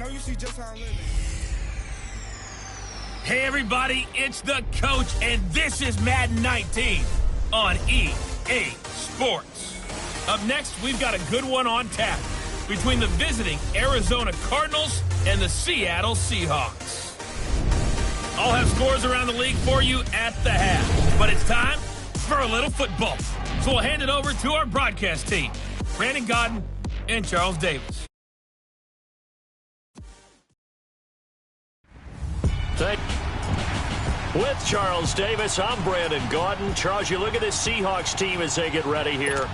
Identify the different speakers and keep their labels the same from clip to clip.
Speaker 1: know you see just how I'm living.
Speaker 2: Hey everybody, it's the coach, and this is Madden 19 on EA Sports. Up next, we've got a good one on tap between the visiting Arizona Cardinals and the Seattle Seahawks. I'll have scores around the league for you at the half, but it's time for a little football. So we'll hand it over to our broadcast team, Brandon Godden and Charles Davis.
Speaker 3: With Charles Davis, I'm Brandon Godden. Charles, you look at this Seahawks team as they get ready here.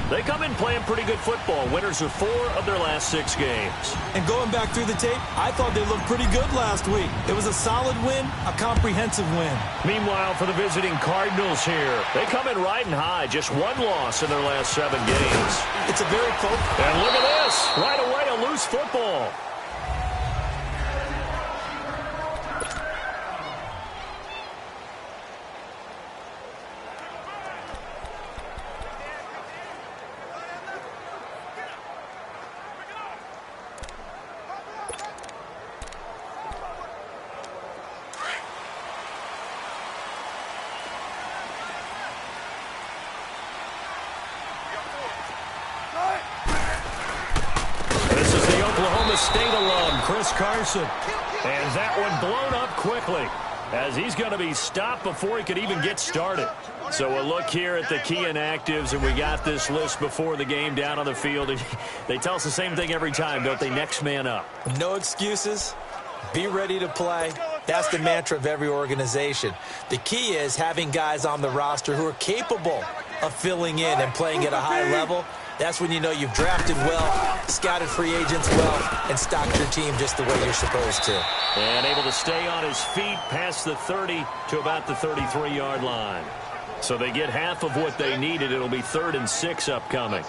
Speaker 3: They come in playing pretty good football. Winners of 4 of their last 6 games.
Speaker 4: And going back through the tape, I thought they looked pretty good last week. It was a solid win, a comprehensive win.
Speaker 3: Meanwhile, for the visiting Cardinals here, they come in riding high. Just 1 loss in their last 7 games.
Speaker 4: It's a very close.
Speaker 3: And look at this. Right away, a loose football. State alum, Chris Carson. And that one blown up quickly as he's going to be stopped before he could even get started. So a look here at the key inactives, and we got this list before the game down on the field. They tell us the same thing every time, don't they? Next man up.
Speaker 4: No excuses. Be ready to play. That's the mantra of every organization. The key is having guys on the roster who are capable of filling in and playing at a high level. That's when you know you've drafted well, scouted free agents well, and stocked your team just the way you're supposed to.
Speaker 3: And able to stay on his feet past the 30 to about the 33-yard line. So they get half of what they needed. It'll be 3rd and 6 upcoming.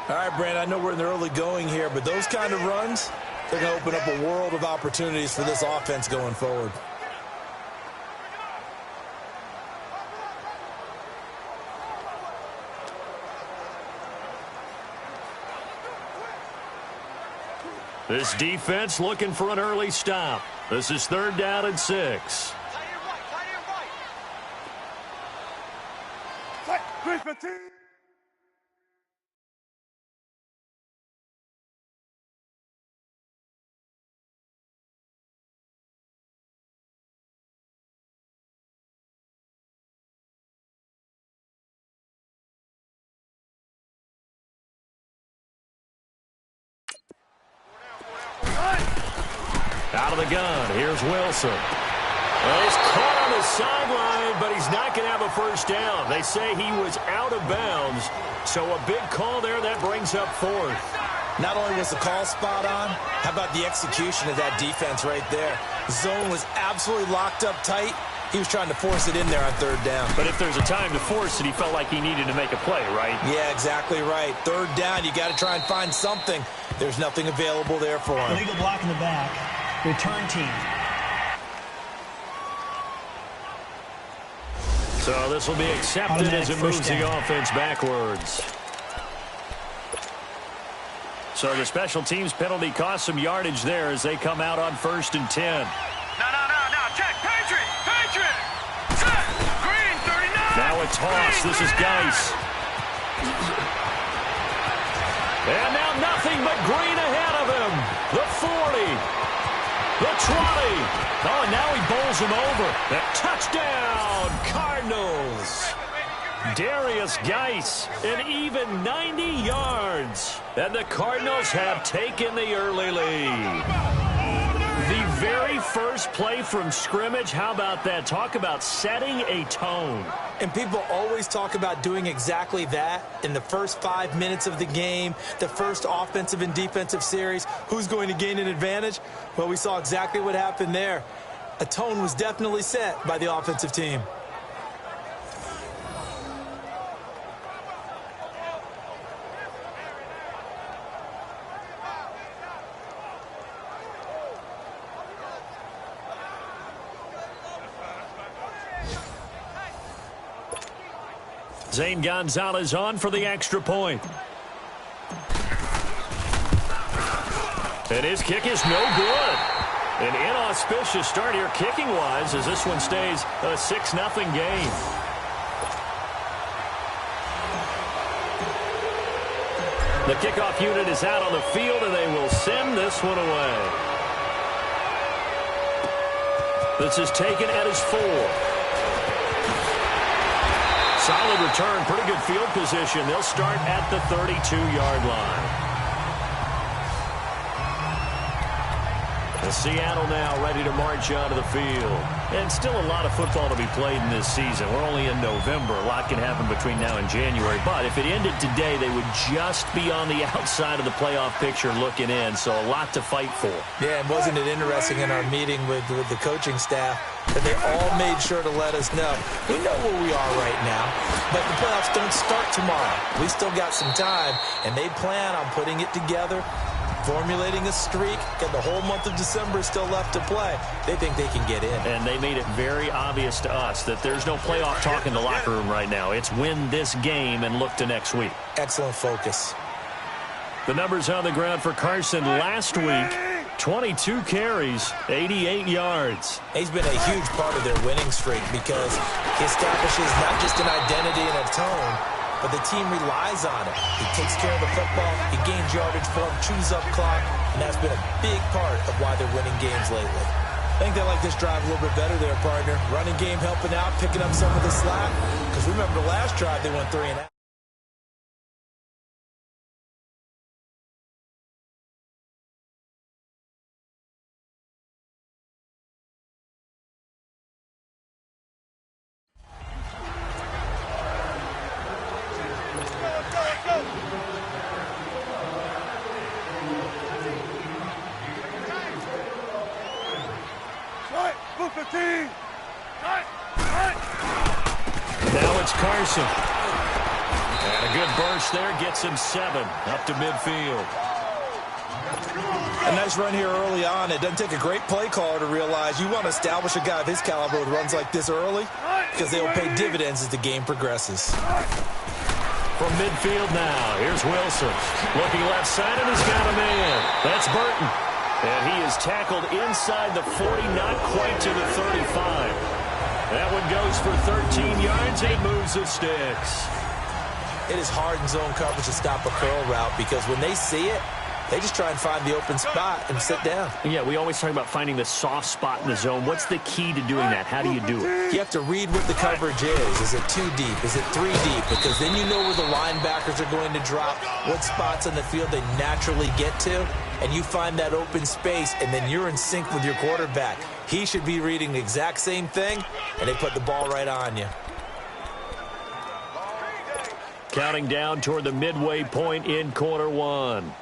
Speaker 4: All right, Brand, I know we're in the early going here, but those kind of runs, they're going to open up a world of opportunities for this offense going forward.
Speaker 3: This defense looking for an early stop. This is 3rd down and 6. Out of the gun, here's Wilson. Well, he's caught on the sideline, but he's not going to have a first down. They say he was out of bounds, so a big call there that brings up 4th.
Speaker 4: Not only was the call spot on, how about the execution of that defense right there? Zone was absolutely locked up tight. He was trying to force it in there on 3rd down.
Speaker 3: But if there's a time to force it, he felt like he needed to make a play, right?
Speaker 4: Yeah, exactly right. 3rd down, you got to try and find something. There's nothing available there for him.
Speaker 5: Illegal block in the back. Return team.
Speaker 3: So this will be accepted as it moves the offense backwards. So the special teams penalty cost some yardage there as they come out on 1st and 10.
Speaker 6: No. Check. Patriot. Set. Green, 39.
Speaker 3: Now a toss. This is Geis. And now nothing but Green ahead of him. The 40. The 20. Oh, and now he bowls him over. The touchdown, Cardinals. Darius Geis, an even 90 yards. And the Cardinals have taken the early lead. The very first play from scrimmage, how about that? Talk about setting a tone.
Speaker 4: And people always talk about doing exactly that in the first 5 minutes of the game, the first offensive and defensive series. Who's going to gain an advantage? Well, we saw exactly what happened there. A tone was definitely set by the offensive team.
Speaker 3: Zane Gonzalez on for the extra point. And his kick is no good. An inauspicious start here kicking-wise as this one stays a 6-0 game. The kickoff unit is out on the field, and they will send this one away. This is taken at his 4. Solid return, pretty good field position. They'll start at the 32-yard line. Seattle now ready to march onto the field. And still a lot of football to be played in this season. We're only in November. A lot can happen between now and January. But if it ended today, they would just be on the outside of the playoff picture looking in. So a lot to fight for.
Speaker 4: Yeah, and wasn't it interesting in our meeting with the coaching staff that they all made sure to let us know, we know where we are right now, but the playoffs don't start tomorrow. We still got some time, and they plan on putting it together, formulating a streak, and the whole month of December is still left to play. They think they can get in.
Speaker 3: And they made it very obvious to us that there's no playoff talk in the locker room right now. It's win this game and look to next week.
Speaker 4: Excellent focus.
Speaker 3: The numbers on the ground for Carson last week, 22 carries, 88 yards.
Speaker 4: He's been a huge part of their winning streak because he establishes not just an identity and a tone, but the team relies on it. He takes care of the football, he gains yardage for him, chews up clock, and that's been a big part of why they're winning games lately. I think they like this drive a little bit better there, partner. Running game helping out, picking up some of the slack. Because remember the last drive, they went 3 and out.
Speaker 3: Now it's Carson. And a good burst there gets him 7 up to midfield.
Speaker 4: A nice run here early on. It doesn't take a great play caller to realize you want to establish a guy of his caliber with runs like this early because they will pay dividends as the game progresses.
Speaker 3: From midfield now, here's Wilson. Looking left side, and he's got a man. That's Burton. And he is tackled inside the 40, not quite to the 35. That one goes for 13 yards, and it moves the sticks.
Speaker 4: It is hard in zone coverage to stop a curl route because when they see it, they just try and find the open spot and sit down.
Speaker 3: Yeah, we always talk about finding the soft spot in the zone. What's the key to doing that? How do you do it?
Speaker 4: You have to read what the coverage is. Is it 2 deep? Is it 3 deep? Because then you know where the linebackers are going to drop, what spots on the field they naturally get to, and you find that open space, and then you're in sync with your quarterback. He should be reading the exact same thing, and they put the ball right on you.
Speaker 3: Counting down toward the midway point in quarter 1.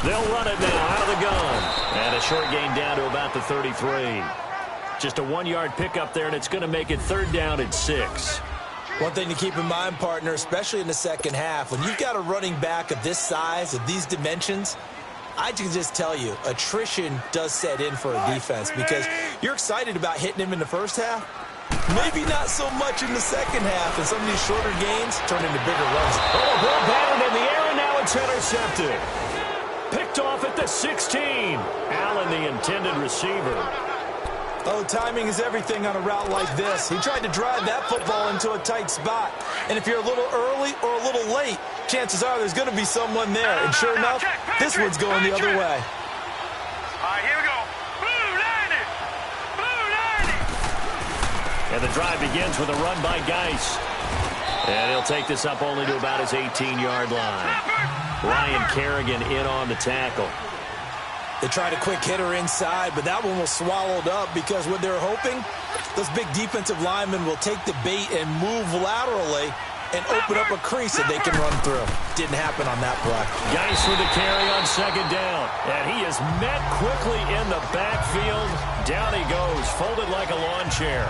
Speaker 3: They'll run it now out of the gun. And a short gain down to about the 33. Just a 1-yard pickup there, and it's going to make it 3rd down and 6.
Speaker 4: One thing to keep in mind, partner, especially in the second half, when you've got a running back of this size, of these dimensions, I can just tell you, attrition does set in for a defense because you're excited about hitting him in the first half. Maybe not so much in the second half, and some of these shorter gains turn into bigger runs.
Speaker 3: Oh, ball batted in the air, and now it's intercepted. Picked off at the 16. Allen, the intended receiver.
Speaker 4: Oh, timing is everything on a route like this. He tried to drive that football into a tight spot. And if you're a little early or a little late, chances are there's going to be someone there. And sure enough, this one's going the other way.
Speaker 6: All right, here we go. Blue 90. Blue 90.
Speaker 3: And the drive begins with a run by Geis. And he'll take this up only to about his 18-yard line. Ryan Kerrigan in on the tackle.
Speaker 4: They tried a quick hitter inside, but that one was swallowed up because what they're hoping, those big defensive linemen will take the bait and move laterally and open up a crease that they can run through. Didn't happen on that play.
Speaker 3: Geis with the carry on 2nd down. And he is met quickly in the backfield. Down he goes, folded like a lawn chair.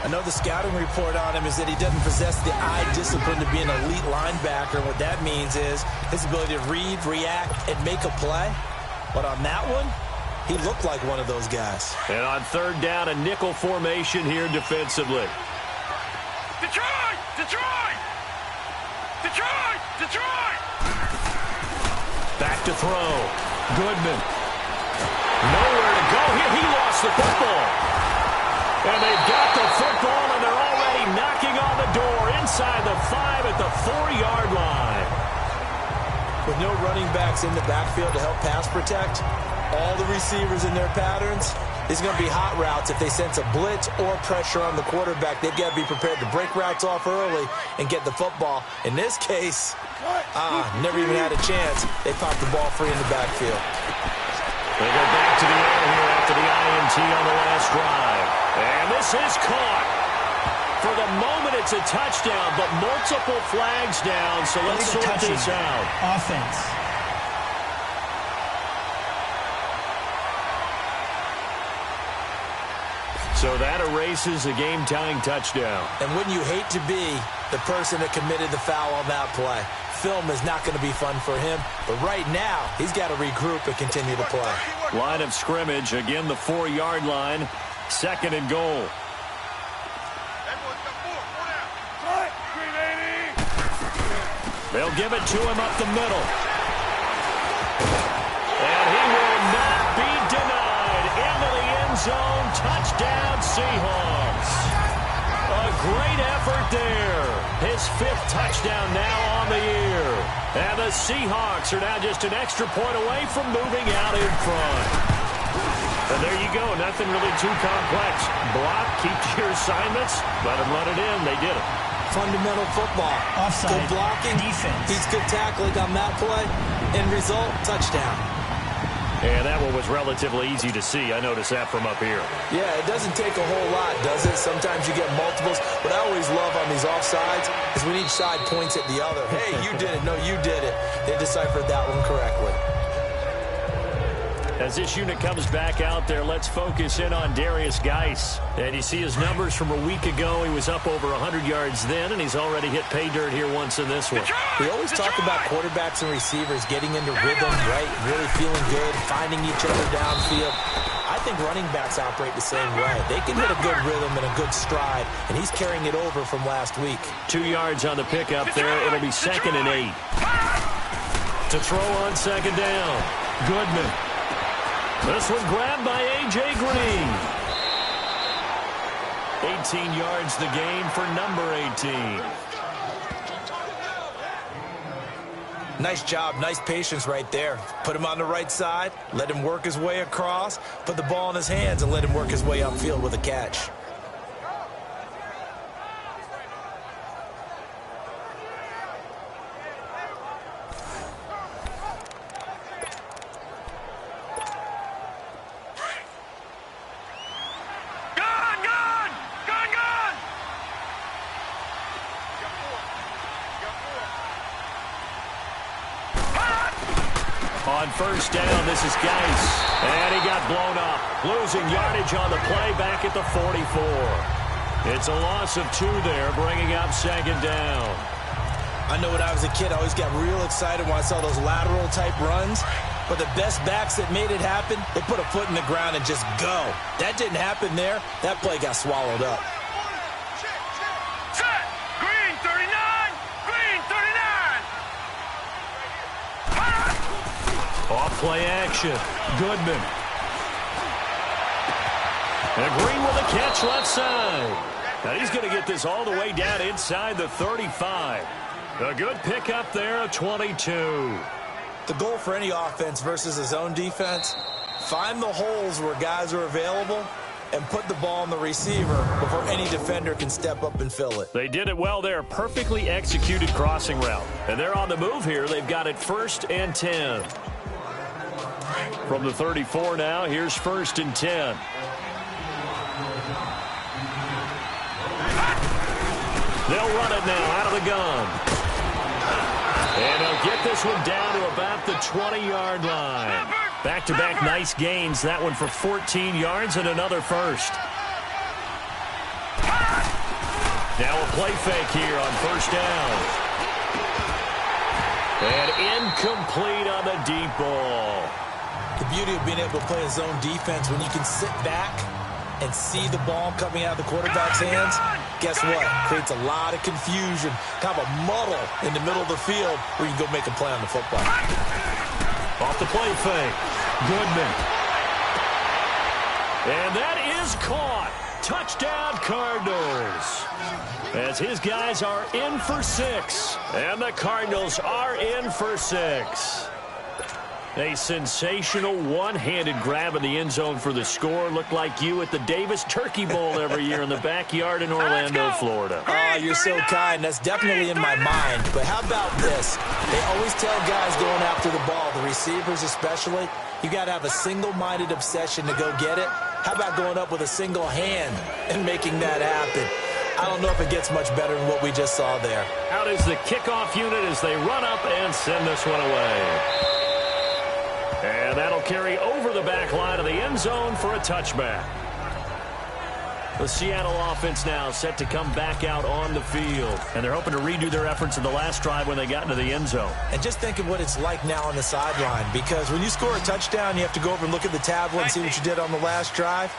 Speaker 4: I know the scouting report on him is that he doesn't possess the eye discipline to be an elite linebacker. What that means is his ability to read, react, and make a play. But on that one, he looked like one of those guys.
Speaker 3: And on third down, a nickel formation here defensively.
Speaker 6: Detroit! Detroit! Detroit! Detroit!
Speaker 3: Back to throw. Goodman. Nowhere to go here. He lost the football. And they've got the football, and they're already knocking on the door inside the 5 at the 4-yard line.
Speaker 4: With no running backs in the backfield to help pass protect, all the receivers in their patterns, these are going to be hot routes. If they sense a blitz or pressure on the quarterback, they've got to be prepared to break routes off early and get the football. In this case, never even had a chance. They popped the ball free in the backfield.
Speaker 3: They go back to the air here after the INT on the last drive. And this is caught. For the moment, it's a touchdown, but multiple flags down, so let's sort this out.
Speaker 5: Offense.
Speaker 3: So that erases a game-tying touchdown.
Speaker 4: And wouldn't you hate to be the person that committed the foul on that play? Film is not going to be fun for him, but right now, he's got to regroup and continue to play.
Speaker 3: Line of scrimmage, again the 4-yard line, 2nd and goal. They'll give it to him up the middle. And he will not be denied. Into the end zone. Touchdown, Seahawks. A great effort there. His 5th touchdown now on the year. And the Seahawks are now just an extra point away from moving out in front. And there you go. Nothing really too complex. Block, keep to your assignments. Let them run it in. They did it.
Speaker 4: Fundamental football.
Speaker 5: Offside.
Speaker 4: Good blocking.
Speaker 5: Defense.
Speaker 4: He's good tackling on that play. End result, touchdown.
Speaker 3: And that one was relatively easy to see. I noticed that from up here.
Speaker 4: Yeah, it doesn't take a whole lot, does it? Sometimes you get multiples. What I always love on these offsides is when each side points at the other. Hey, you did it. No, you did it. They deciphered that one correctly.
Speaker 3: As this unit comes back out there, let's focus in on Darius Geis. And you see his numbers from a week ago. He was up over 100 yards then, and he's already hit pay dirt here once in this one.
Speaker 4: We always talk about quarterbacks and receivers getting into rhythm, right? Really feeling good, finding each other downfield. I think running backs operate the same way. They can hit a good rhythm and a good stride, and he's carrying it over from last week.
Speaker 3: 2 yards on the pickup there. It'll be 2nd and 8. To throw on 2nd down. Goodman. This one grabbed by A.J. Green. 18 yards the gain for number 18.
Speaker 4: Nice job, nice patience right there. Put him on the right side, let him work his way across, put the ball in his hands, and let him work his way upfield with a catch.
Speaker 3: On 1st down, this is Geis. And he got blown up. Losing yardage on the play back at the 44. It's a loss of 2 there, bringing up 2nd down.
Speaker 4: I know when I was a kid, I always got real excited when I saw those lateral-type runs. But the best backs that made it happen, they put a foot in the ground and just go. That didn't happen there. That play got swallowed up.
Speaker 6: Set! Green 39! Green 39!
Speaker 3: Off play action. Goodman. And Green with a catch left side. Now he's going to get this all the way down inside the 35. A good pickup there, a 22.
Speaker 4: The goal for any offense versus his own defense, find the holes where guys are available and put the ball on the receiver before any defender can step up and fill it.
Speaker 3: They did it well there. Perfectly executed crossing route. And they're on the move here. They've got it 1st and 10. From the 34 now, here's 1st and 10. They'll run it now out of the gun. And they'll get this one down to about the 20-yard line. Back-to-back nice gains. That one for 14 yards and another first. Now a play fake here on first down. And incomplete on the deep ball.
Speaker 4: The beauty of being able to play a zone defense when you can sit back and see the ball coming out of the quarterback's hands, guess what? Creates a lot of confusion, kind of a muddle in the middle of the field where you can go make a play on the football.
Speaker 3: Off the play fake. Goodman. And that is caught. Touchdown, Cardinals. As his guys are in for 6. And the Cardinals are in for 6. A sensational one-handed grab in the end zone for the score. Looked like you at the Davis Turkey Bowl every year in the backyard in Orlando, Florida.
Speaker 4: Oh, you're so kind. That's definitely in my mind. But how about this? They always tell guys going after the ball, the receivers especially, you got to have a single-minded obsession to go get it. How about going up with a single hand and making that happen? I don't know if it gets much better than what we just saw there.
Speaker 3: Out is the kickoff unit as they run up and send this one away. And that'll carry over the back line of the end zone for a touchback. The Seattle offense now set to come back out on the field. And they're hoping to redo their efforts in the last drive when they got into the end zone.
Speaker 4: And just think of what it's like now on the sideline. Because when you score a touchdown, you have to go over and look at the tablet and see what you did on the last drive.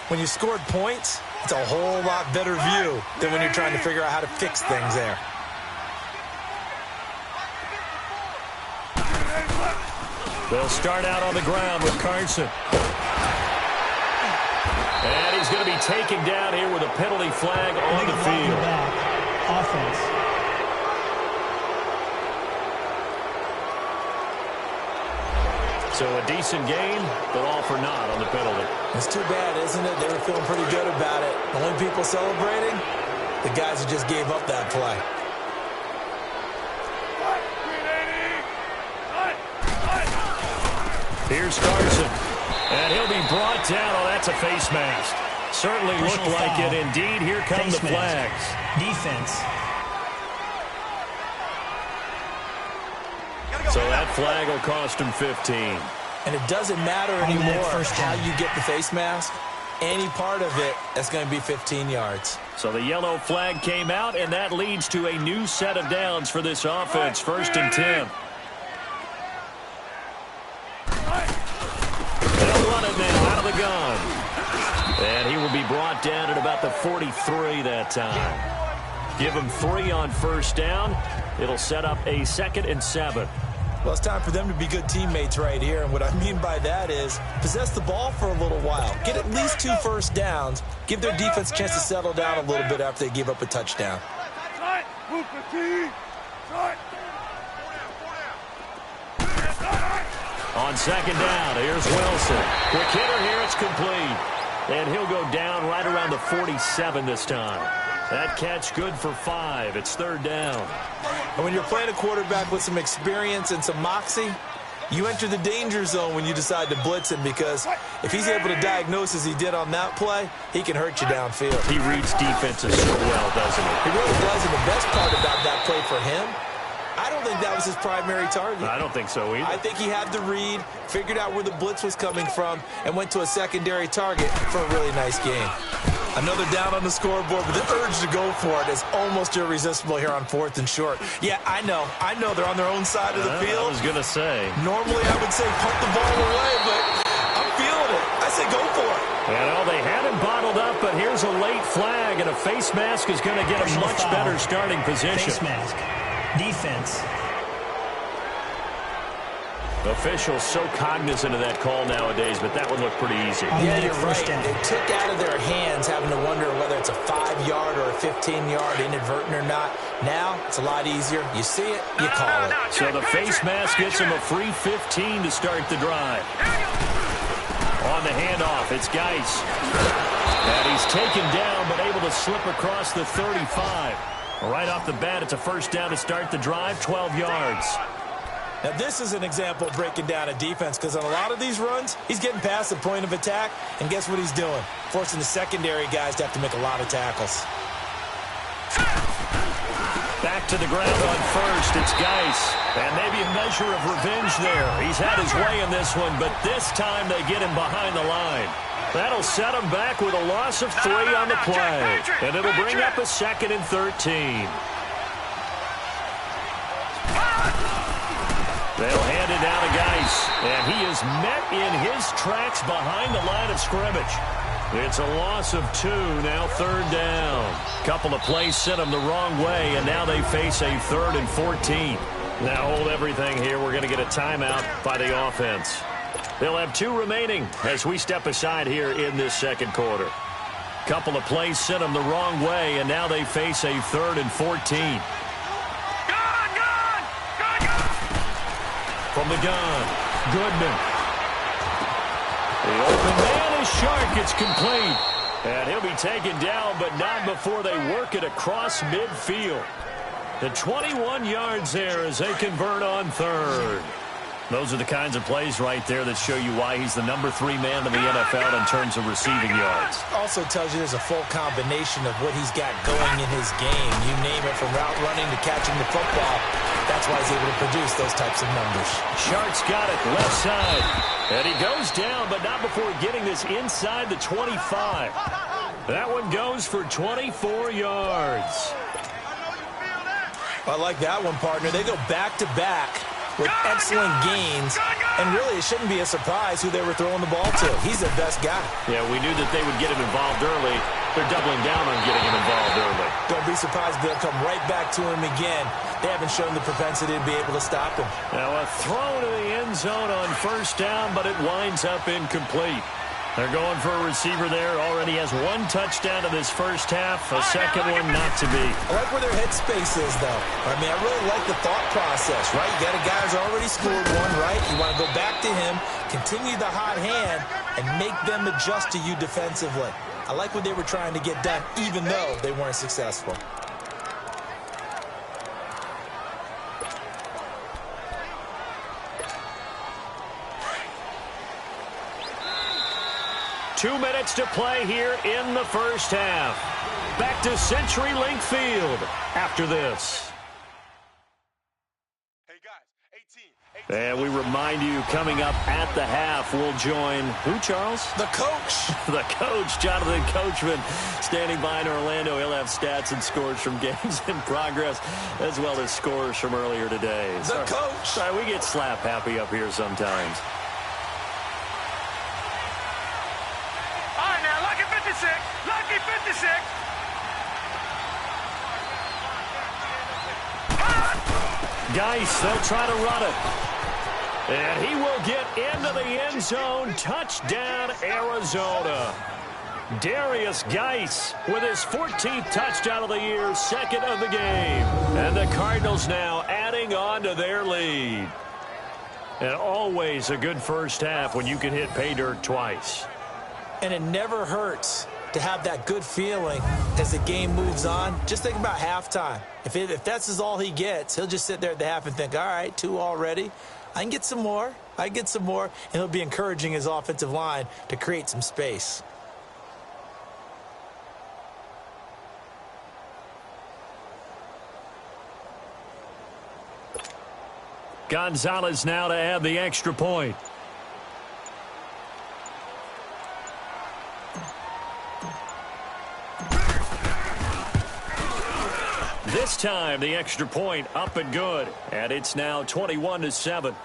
Speaker 4: When you scored points, it's a whole lot better view than when you're trying to figure out how to fix things there.
Speaker 3: They'll start out on the ground with Carson. And he's going to be taken down here with a penalty flag on the field.
Speaker 5: Offense.
Speaker 3: So a decent game, but all for naught on the penalty.
Speaker 4: It's too bad, isn't it? They were feeling pretty good about it. The only people celebrating, the guys who just gave up that play.
Speaker 3: Here's Carson. And he'll be brought down. Oh, that's a face mask. Certainly looked like it. Indeed, here come the flags.
Speaker 5: Defense.
Speaker 4: So that flag will cost him 15. And it doesn't matter anymore how you get the face mask. Any part of it, that's going to be 15 yards.
Speaker 3: So the yellow flag came out, and that leads to a new set of downs for this offense. 1st and 10. They'll run it now out of the gun. And he will be brought down at about the 43 that time. Give him 3 on 1st down. It'll set up a 2nd and 7.
Speaker 4: Well, it's time for them to be good teammates right here. And what I mean by that is possess the ball for a little while. Get at least 2 first downs. Give their defense a chance to settle down a little bit after they give up a touchdown.
Speaker 3: On 2nd down, here's Wilson. Quick hitter here, it's complete. And he'll go down right around the 47 this time. That catch good for 5. It's 3rd down.
Speaker 4: And when you're playing a quarterback with some experience and some moxie, you enter the danger zone when you decide to blitz him, because if he's able to diagnose as he did on that play, he can hurt you downfield.
Speaker 3: He reads defenses so well, doesn't he?
Speaker 4: He really does, and the best part about that play for him, I don't think that was his primary target.
Speaker 3: I don't think so either.
Speaker 4: I think he had the read, figured out where the blitz was coming from, and went to a secondary target for a really nice game. Another down on the scoreboard, but the urge to go for it is almost irresistible here on 4th and short. Yeah, I know they're on their own side of the field.
Speaker 3: I was going to say.
Speaker 4: Normally I would say punt the ball away, but I'm feeling it. I say go for it.
Speaker 3: They had him bottled up, but here's a late flag, and a face mask is going to get a much better starting position.
Speaker 5: Face mask. Defense.
Speaker 3: Officials so cognizant of that call nowadays, but that one looked pretty easy.
Speaker 4: Yeah, you're right. They took out of their hands having to wonder whether it's a 5-yard or a 15-yard inadvertent or not. Now, it's a lot easier. You see it, you call it.
Speaker 3: So the face mask gets him a free 15 to start the drive. On the handoff, it's Geis. And he's taken down, but able to slip across the 35. Right off the bat, it's a 1st down to start the drive, 12 yards.
Speaker 4: Now, this is an example of breaking down a defense, because on a lot of these runs, he's getting past the point of attack, and guess what he's doing? Forcing the secondary guys to have to make a lot of tackles.
Speaker 3: Back to the ground on first. It's Geis. And maybe a measure of revenge there. He's had his way in this one, but this time they get him behind the line. That'll set him back with a loss of 3 on the play. And it'll bring up a 2nd and 13. They'll hand it down to Geis. And he is met in his tracks behind the line of scrimmage. It's a loss of 2, now 3rd down. Couple of plays sent them the wrong way, and now they face a 3rd and 14. Now hold everything here. We're going to get a timeout by the offense. They'll have 2 remaining as we step aside here in this 2nd quarter. Couple of plays sent them the wrong way, and now they face a 3rd and 14. From the gun, Goodman. The open man is Shark. It's complete. And he'll be taken down, but not before they work it across midfield. The 21 yards there as they convert on 3rd. Those are the kinds of plays right there that show you why he's the number 3 man in the NFL in terms of receiving yards.
Speaker 4: Also tells you there's a full combination of what he's got going in his game. You name it, from route running to catching the football. That's why he's able to produce those types of numbers.
Speaker 3: Shark's got it left side. And he goes down, but not before getting this inside the 25. That one goes for 24 yards.
Speaker 4: I like that one, partner. They go back-to-back with excellent gains. And really, it shouldn't be a surprise who they were throwing the ball to. He's their best guy.
Speaker 3: Yeah, we knew that they would get him involved early. They're doubling down on getting him involved early.
Speaker 4: Don't be surprised if they'll come right back to him again. They haven't shown the propensity to be able to stop him.
Speaker 3: Now a throw to the end zone on 1st down, but it winds up incomplete. They're going for a receiver there. Already has 1 touchdown in this 1st half. A 2nd one not to be.
Speaker 4: I like where their headspace is, though. I mean, I really like the thought process, right? You got a guy who's already scored 1, right? You want to go back to him, continue the hot hand, and make them adjust to you defensively. I like what they were trying to get done, even though they weren't successful.
Speaker 3: Two minutes to play here in the 1st half. Back to CenturyLink Field after this.
Speaker 6: Hey guys, 18.
Speaker 3: And we remind you, coming up at the half, we'll join who, Charles?
Speaker 4: The coach.
Speaker 3: The coach, Jonathan Coachman, standing by in Orlando. He'll have stats and scores from games in progress, as well as scores from earlier today.
Speaker 4: The coach.
Speaker 3: Sorry, we get slap happy up here sometimes.
Speaker 6: All right, now, lucky 56. Lucky 56.
Speaker 3: Geis, they'll try to run it. And he will get into the end zone. Touchdown, Arizona. Darius Geis with his 14th touchdown of the year, 2nd of the game. And the Cardinals now adding on to their lead. And always a good 1st half when you can hit pay dirt twice.
Speaker 4: And it never hurts to have that good feeling as the game moves on. Just think about halftime. If that's all he gets, he'll just sit there at the half and think, all right, 2 already. I can get some more. I can get some more. And he'll be encouraging his offensive line to create some space.
Speaker 3: Gonzalez now to add the extra point. This time, the extra point up and good. And it's now 21-7.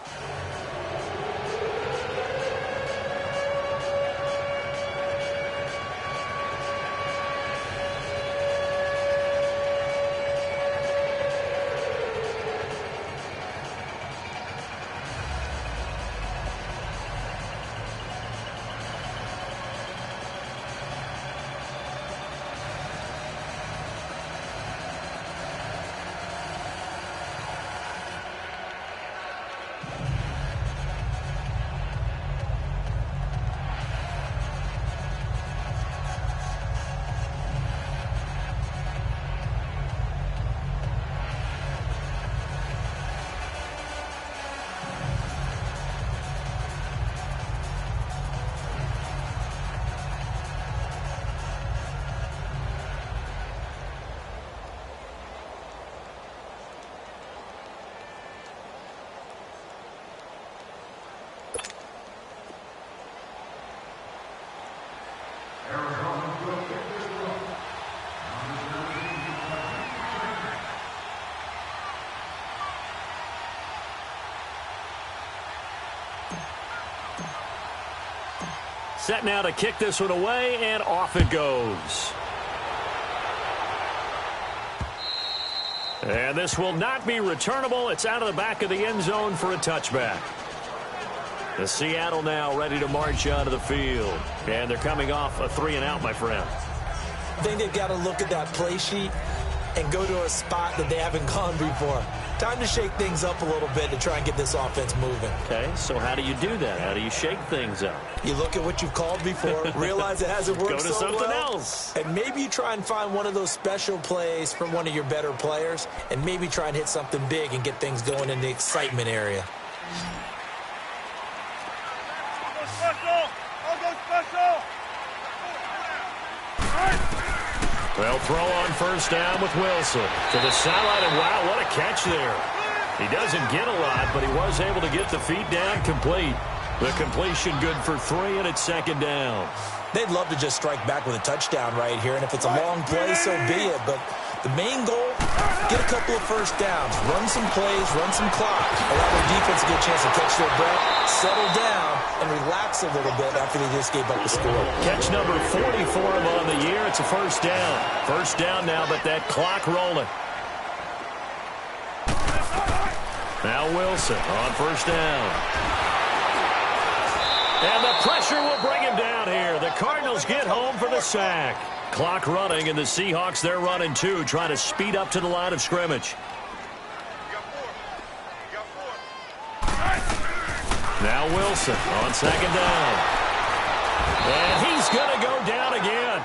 Speaker 3: set now to kick this one away, and off it goes. And this will not be returnable. It's out of the back of the end zone for a touchback. The Seattle now ready to march out of the field. And they're coming off a 3-and-out, my friend.
Speaker 4: I think they've got to look at that play sheet and go to a spot that they haven't gone before. Time to shake things up a little bit to try and get this offense moving.
Speaker 3: Okay, so how do you do that? How do you shake things up?
Speaker 4: You look at what you've called before, realize it hasn't worked
Speaker 3: Go to
Speaker 4: so
Speaker 3: something
Speaker 4: well,
Speaker 3: else.
Speaker 4: and maybe you try and find one of those special plays from one of your better players, and maybe try and hit something big and get things going in the excitement area.
Speaker 3: They'll throw on first down with Wilson to the sideline, and wow, what a catch there. He doesn't get a lot, but he was able to get the feet down complete. The completion good for 3, and it's second down.
Speaker 4: They'd love to just strike back with a touchdown right here, and if it's a long play, so be it. But the main goal, get a couple of first downs, run some plays, run some clock, allow their defense to get a chance to catch their breath, settle down, and relax a little bit after they just gave up the score.
Speaker 3: Catch number 40 for him on the year. It's a first down. First down now, but that clock rolling. Now Wilson on first down. And the pressure will bring him down here. The Cardinals get home for the sack. Clock running, and the Seahawks, they're running too, trying to speed up to the line of scrimmage. Now Wilson on second down. And he's going to go down again.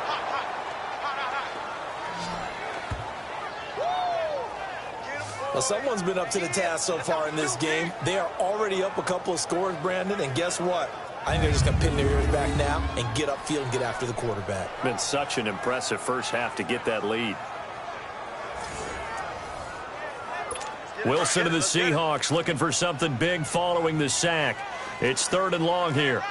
Speaker 4: Well, someone's been up to the task so far in this game. They are already up a couple of scores, Brandon, and guess what? I think they're just going to pin their ears back now and get upfield and get after the quarterback.
Speaker 3: Been such an impressive first half to get that lead. Wilson and the Seahawks looking for something big following the sack. It's 3rd and long here.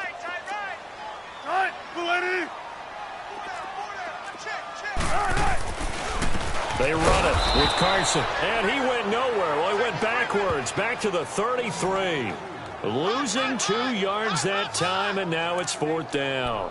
Speaker 3: They run it with Carson, and he went nowhere. Well, he went backwards, back to the 33. Losing 2 yards that time, and now it's 4th down.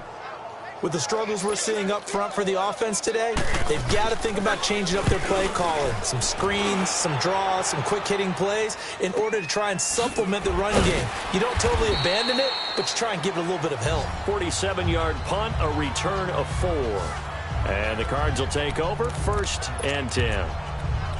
Speaker 4: With the struggles we're seeing up front for the offense today, they've got to think about changing up their play calling. Some screens, some draws, some quick-hitting plays in order to try and supplement the run game. You don't totally abandon it, but you try and give it a little bit of help.
Speaker 3: 47-yard punt, a return of 4. And the Cards will take over, 1st and 10.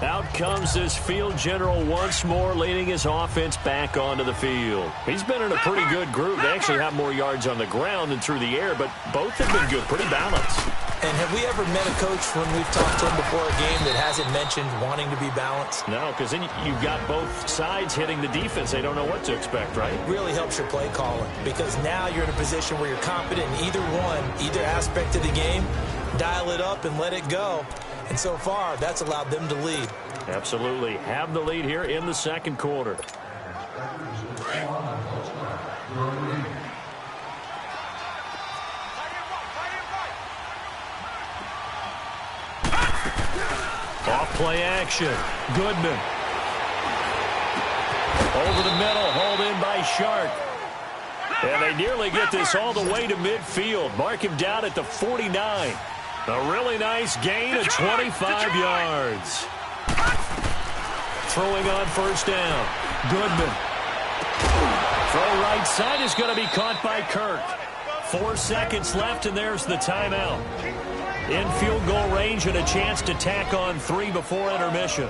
Speaker 3: Out comes this field general once more, leading his offense back onto the field. He's been in a pretty good group. They actually have more yards on the ground than through the air, but both have been good, pretty balanced.
Speaker 4: And have we ever met a coach when we've talked to him before a game that hasn't mentioned wanting to be balanced?
Speaker 3: No, because then you've got both sides hitting the defense. They don't know what to expect, right?
Speaker 4: Really helps your play calling, because now you're in a position where you're confident in either one, either aspect of the game. Dial it up and let it go. And so far, that's allowed them to lead.
Speaker 3: Absolutely. Have the lead here in the second quarter. Off play action. Goodman. Over the middle, hauled in by Shark. And they nearly get this all the way to midfield. Mark him down at the 49. A really nice gain of 25 yards. Throwing on first down. Goodman. Throw right side is going to be caught by Kirk. 4 seconds left, and there's the timeout. In field goal range and a chance to tack on 3 before intermission.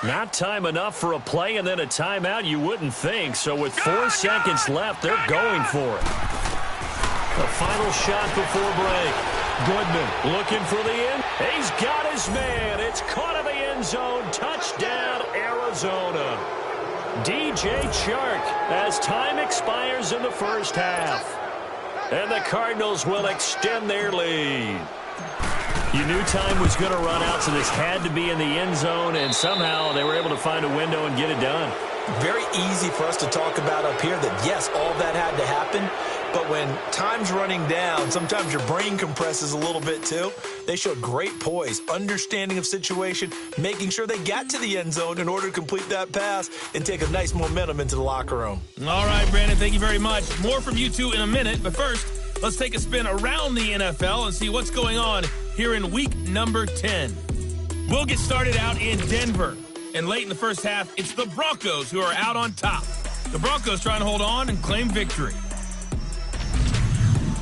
Speaker 3: Not time enough for a play and then a timeout, you wouldn't think. So with 4 seconds left, they're going for it. The final shot before break. Goodman looking for the end. He's got his man. It's caught in the end zone. Touchdown, Arizona. DJ Chark as time expires in the first half. And the Cardinals will extend their lead. You knew time was going to run out, so this had to be in the end zone, and somehow they were able to find a window and get it done.
Speaker 4: Very easy for us to talk about up here that, yes, all that had to happen, But when time's running down, sometimes your brain compresses a little bit too. They showed great poise, understanding of situation, making sure they got to the end zone in order to complete that pass and take a nice momentum into the locker room.
Speaker 2: All right, Brandon, thank you very much. More from you two in a minute, but first, let's take a spin around the NFL and see what's going on here in week number 10. We'll get started out in Denver. And late in the first half, it's the Broncos who are out on top. The Broncos trying to hold on and claim victory.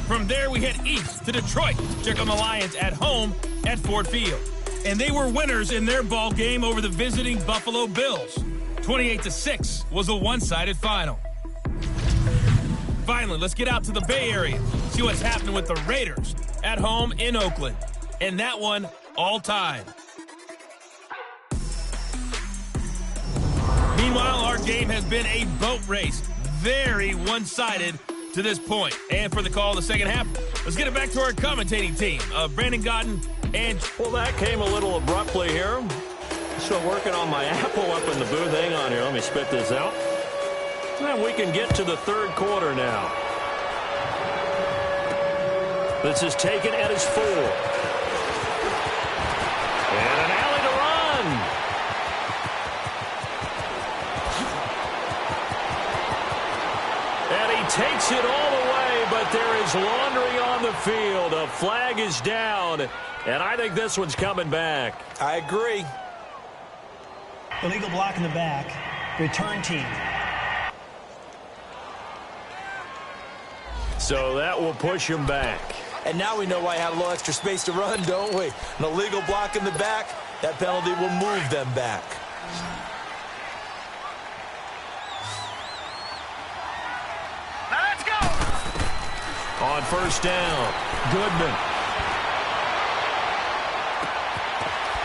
Speaker 2: From there, we head east to Detroit to check on the Lions at home at Ford Field. And they were winners in their ball game over the visiting Buffalo Bills. 28-6 was a one-sided final. Finally, let's get out to the Bay Area, see what's happening with the Raiders at home in Oakland. And that one all tied. Meanwhile, our game has been a boat race. Very one-sided to this point. And for the call of the second half, let's get it back to our commentating team of Brandon Godden and...
Speaker 3: Well, that came a little abruptly here. Still working on my apple up in the booth. Hang on here. Let me spit this out. And we can get to the third quarter now. This is taken at his 4. And an alley to run. And he takes it all the way, but there is laundry on the field. A flag is down, and I think this one's coming back.
Speaker 4: I agree.
Speaker 5: Illegal block in the back. Return team.
Speaker 3: So that will push him back.
Speaker 4: And now we know why I had a little extra space to run, don't we? An illegal block in the back, that penalty will move them back.
Speaker 6: Let's go!
Speaker 3: On first down, Goodman.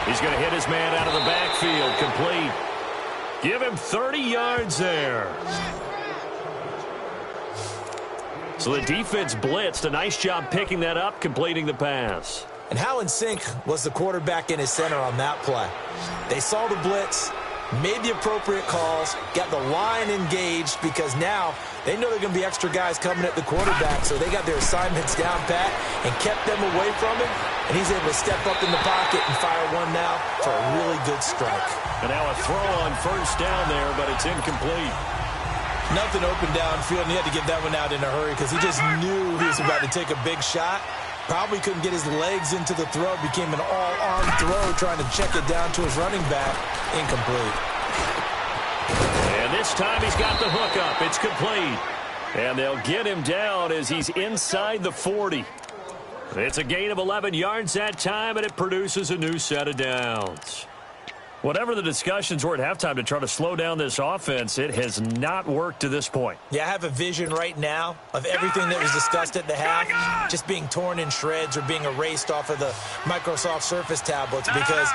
Speaker 3: He's going to hit his man out of the backfield, complete. Give him 30 yards there. So the defense blitzed. A nice job picking that up, completing the pass.
Speaker 4: And how in sync was the quarterback in his center on that play? They saw the blitz, made the appropriate calls, got the line engaged because now they know they're going to be extra guys coming at the quarterback, so they got their assignments down pat and kept them away from him, and he's able to step up in the pocket and fire one now for a really good strike.
Speaker 3: And now a throw on first down there, but it's incomplete.
Speaker 4: Nothing open downfield, and he had to get that one out in a hurry because he just knew he was about to take a big shot. Probably couldn't get his legs into the throw. Became an all-arm throw trying to check it down to his running back. Incomplete.
Speaker 3: And this time he's got the hook up. It's complete. And they'll get him down as he's inside the 40. It's a gain of 11 yards that time, and it produces a new set of downs. Whatever the discussions were at halftime to try to slow down this offense, it has not worked to this point.
Speaker 4: Yeah, I have a vision right now of everything that was discussed at the half just being torn in shreds or being erased off of the Microsoft Surface tablets because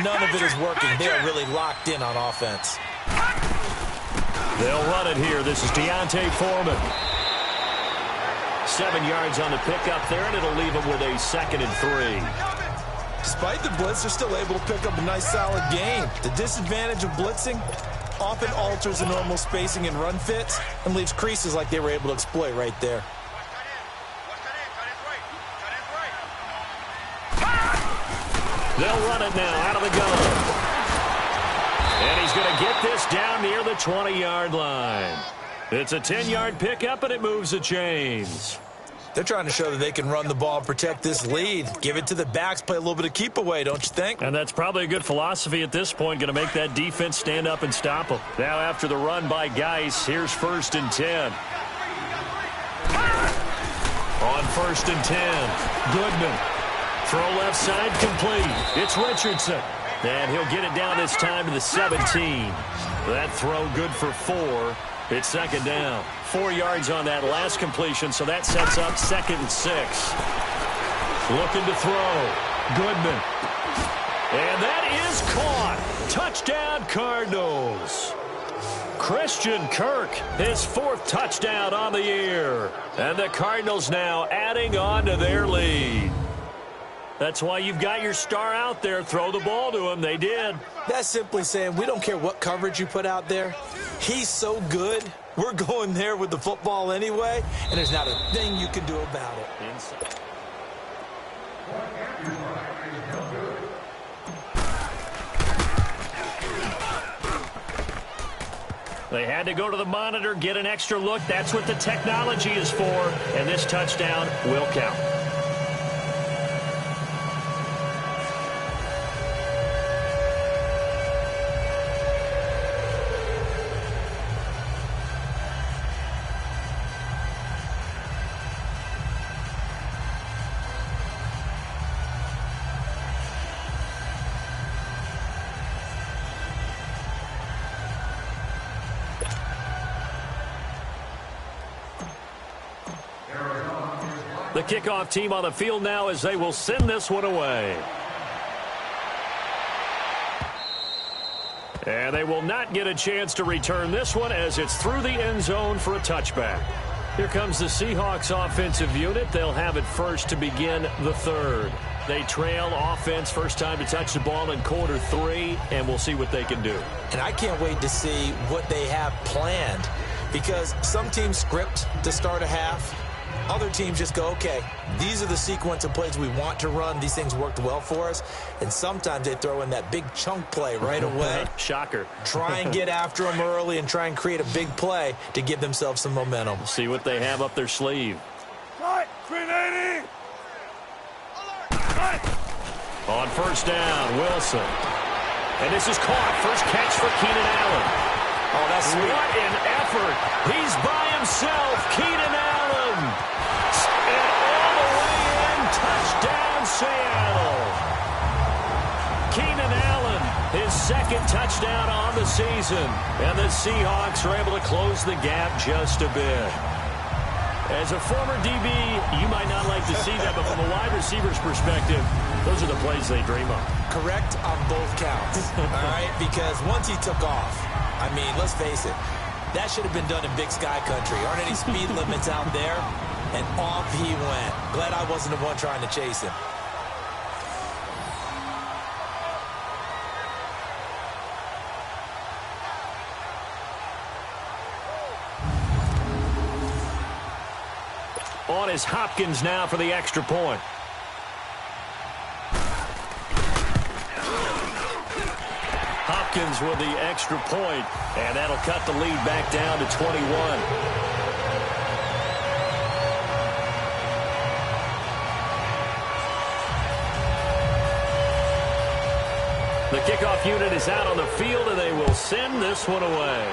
Speaker 4: none of it is working. They are really locked in on offense.
Speaker 3: They'll run it here. This is Deontay Foreman. 7 yards on the pickup there, and it'll leave him with a 2nd and 3.
Speaker 4: Despite the blitz, they're still able to pick up a nice, solid gain. The disadvantage of blitzing often alters the normal spacing and run fits and leaves creases like they were able to exploit right there.
Speaker 3: They'll run it now out of the gun. And he's going to get this down near the 20-yard line. It's a 10-yard pickup, and it moves the chains.
Speaker 4: They're trying to show that they can run the ball and protect this lead. Give it to the backs, play a little bit of keep away, don't you think?
Speaker 3: And that's probably a good philosophy at this point, going to make that defense stand up and stop them. Now after the run by Geis, here's 1st and 10. On 1st and 10, Goodman. Throw left side, complete. It's Richardson. And he'll get it down this time to the 17. That throw good for 4. It's 2nd down. 4 yards on that last completion, so that sets up 2nd and 6. Looking to throw. Goodman. And that is caught. Touchdown, Cardinals. Christian Kirk, his 4th touchdown on the year. And the Cardinals now adding on to their lead. That's why you've got your star out there. Throw the ball to him. They did.
Speaker 4: That's simply saying we don't care what coverage you put out there. He's so good, we're going there with the football anyway, and there's not a thing you can do about it.
Speaker 3: Inside. They had to go to the monitor, get an extra look. That's what the technology is for, and this touchdown will count. The kickoff team on the field now as they will send this one away. And they will not get a chance to return this one as it's through the end zone for a touchback. Here comes the Seahawks offensive unit. They'll have it first to begin the third. They trail offense first time to touch the ball in quarter 3, and we'll see what they can do.
Speaker 4: And I can't wait to see what they have planned, because some teams script to start a half. Other teams just go, okay, these are the sequence of plays we want to run. These things worked well for us. And sometimes they throw in that big chunk play right away.
Speaker 3: Shocker.
Speaker 4: Try and get after them early and try and create a big play to give themselves some momentum.
Speaker 3: See what they have up their sleeve.
Speaker 6: Green 80.
Speaker 3: On first down, Wilson. And this is caught. First catch for Keenan Allen.
Speaker 4: Oh, that's sweet.
Speaker 3: What an effort. He's by himself. Keenan Allen. And all the way in. Touchdown, Seattle. Keenan Allen, his second touchdown on the season. And the Seahawks are able to close the gap just a bit. As a former DB, you might not like to see that, but from a wide receiver's perspective, those are the plays they dream of.
Speaker 4: Correct on both counts, all right? Because once he took off, I mean, let's face it, that should have been done in Big Sky Country. Aren't any speed limits out there? And off he went. Glad I wasn't the one trying to chase him.
Speaker 3: On is Hopkins now for the extra point. Hopkins with the extra point, and that'll cut the lead back down to 21. The kickoff unit is out on the field, and they will send this one away.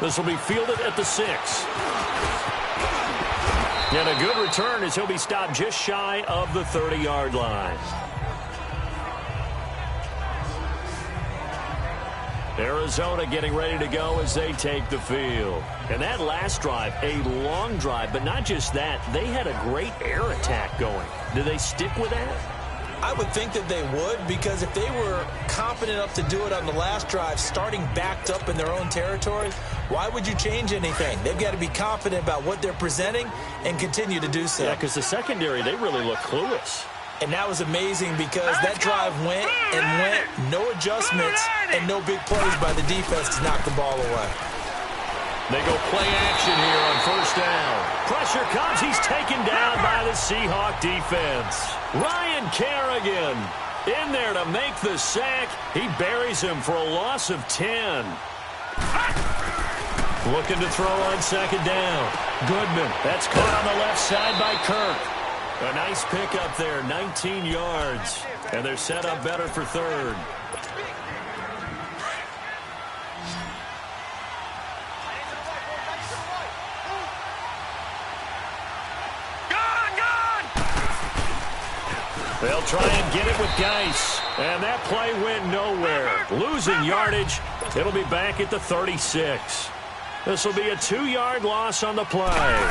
Speaker 3: This will be fielded at the 6. And a good return as he'll be stopped just shy of the 30-yard line. Arizona getting ready to go as they take the field. And that last drive, a long drive, but not just that. They had a great air attack going. Do they stick with that?
Speaker 4: I would think that they would, because if they were confident enough to do it on the last drive, starting backed up in their own territory, why would you change anything? They've got to be confident about what they're presenting and continue to do so.
Speaker 3: Yeah, because the secondary, they really look clueless.
Speaker 4: And that was amazing because that drive went and went, no adjustments, and no big plays by the defense to knock the ball away.
Speaker 3: They go play action here on first down. Pressure comes. He's taken down by the Seahawk defense. Ryan Kerrigan in there to make the sack. He buries him for a loss of 10. Looking to throw on second down. Goodman. That's caught on the left side by Kirk. A nice pickup there, 19 yards. And they're set up better for third. They'll try and get it with Geis. And that play went nowhere. Losing yardage. It'll be back at the 36. This will be a 2-yard loss on the play.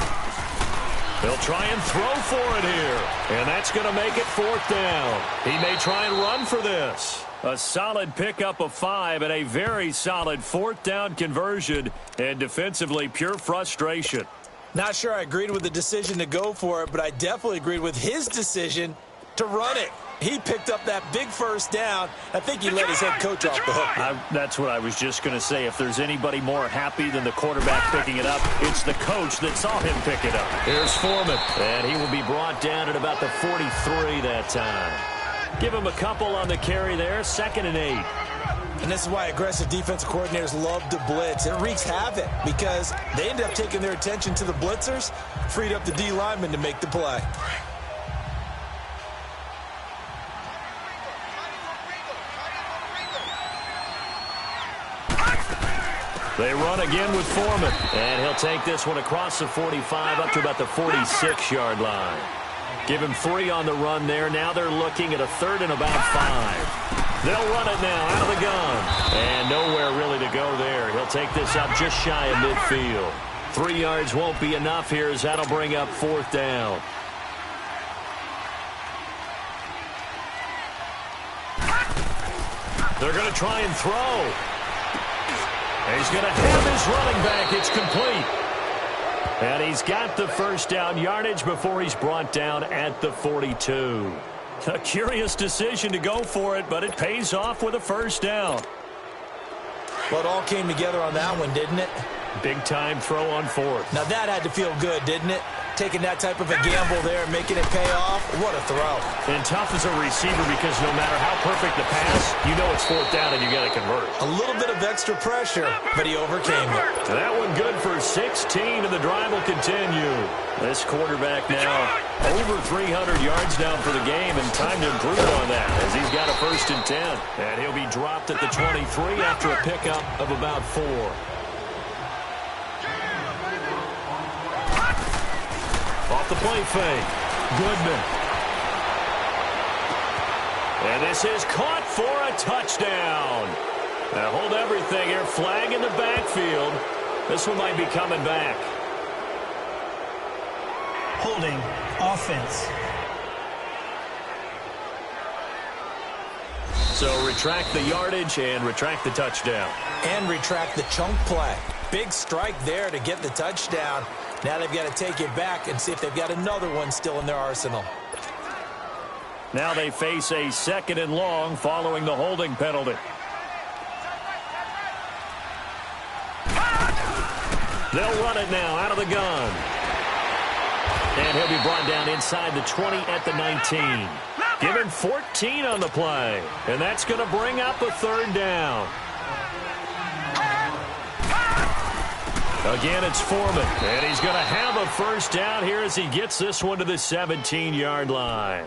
Speaker 3: They'll try and throw for it here. And that's going to make it 4th down. He may try and run for this. A solid pickup of 5 and a very solid 4th down conversion. And defensively, pure frustration.
Speaker 4: Not sure I agreed with the decision to go for it, but I definitely agreed with his decision to run it. He picked up that big first down. I think he let his head coach off the hook.
Speaker 3: That's what I was just going to say. If there's anybody more happy than the quarterback picking it up, it's the coach that saw him pick it up. Here's Foreman, and he will be brought down at about the 43 that time. Give him a couple on the carry there, 2nd and 8.
Speaker 4: And this is why aggressive defensive coordinators love to blitz. It wreaks havoc because they end up taking their attention to the blitzers, freed up the D lineman to make the play.
Speaker 3: They run again with Foreman, and he'll take this one across the 45 up to about the 46-yard line. Give him 3 on the run there. Now they're looking at a 3rd and about 5. They'll run it now out of the gun, and nowhere really to go there. He'll take this up just shy of midfield. 3 yards won't be enough here as that'll bring up 4th down. They're going to try and throw. He's going to have his running back. It's complete. And he's got the first down yardage before he's brought down at the 42. A curious decision to go for it, but it pays off with a first down.
Speaker 4: Well, it all came together on that one, didn't it?
Speaker 3: Big-time throw on 4th.
Speaker 4: Now, that had to feel good, didn't it? Taking that type of a gamble there, making it pay off. What a throw.
Speaker 3: And tough as a receiver because no matter how perfect the pass, you know it's 4th down and you got to convert.
Speaker 4: A little bit of extra pressure, but he overcame it.
Speaker 3: That one good for 16, and the drive will continue. This quarterback now over 300 yards down for the game, and time to improve on that as he's got a 1st and 10. And he'll be dropped at the 23 after a pickup of about 4. Off the play fake. Goodman. And this is caught for a touchdown. Now hold everything here. Flag in the backfield. This one might be coming back.
Speaker 5: Holding offense.
Speaker 3: So retract the yardage and retract the touchdown.
Speaker 4: And retract the chunk play. Big strike there to get the touchdown. Now they've got to take it back and see if they've got another one still in their arsenal.
Speaker 3: Now they face a 2nd and long following the holding penalty. They'll run it now out of the gun. And he'll be brought down inside the 20 at the 19. Give him 14 on the play. And that's going to bring up a 3rd down. Again, it's Foreman, and he's going to have a first down here as he gets this one to the 17-yard line.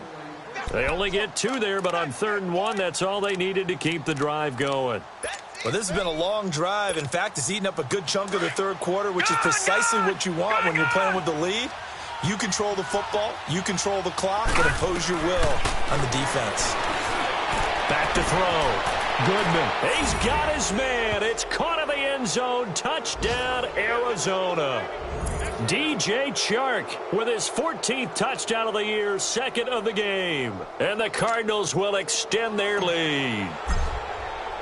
Speaker 3: They only get 2 there, but on 3rd and 1, that's all they needed to keep the drive going.
Speaker 4: Well, this has been a long drive. In fact, it's eaten up a good chunk of the 3rd quarter, which is precisely what you want when you're playing with the lead. You control the football, you control the clock, and impose your will on the defense.
Speaker 3: Back to throw. Goodman. He's got his man. It's caught in the end zone. Touchdown, Arizona. DJ Chark with his 14th touchdown of the year, 2nd of the game. And the Cardinals will extend their lead.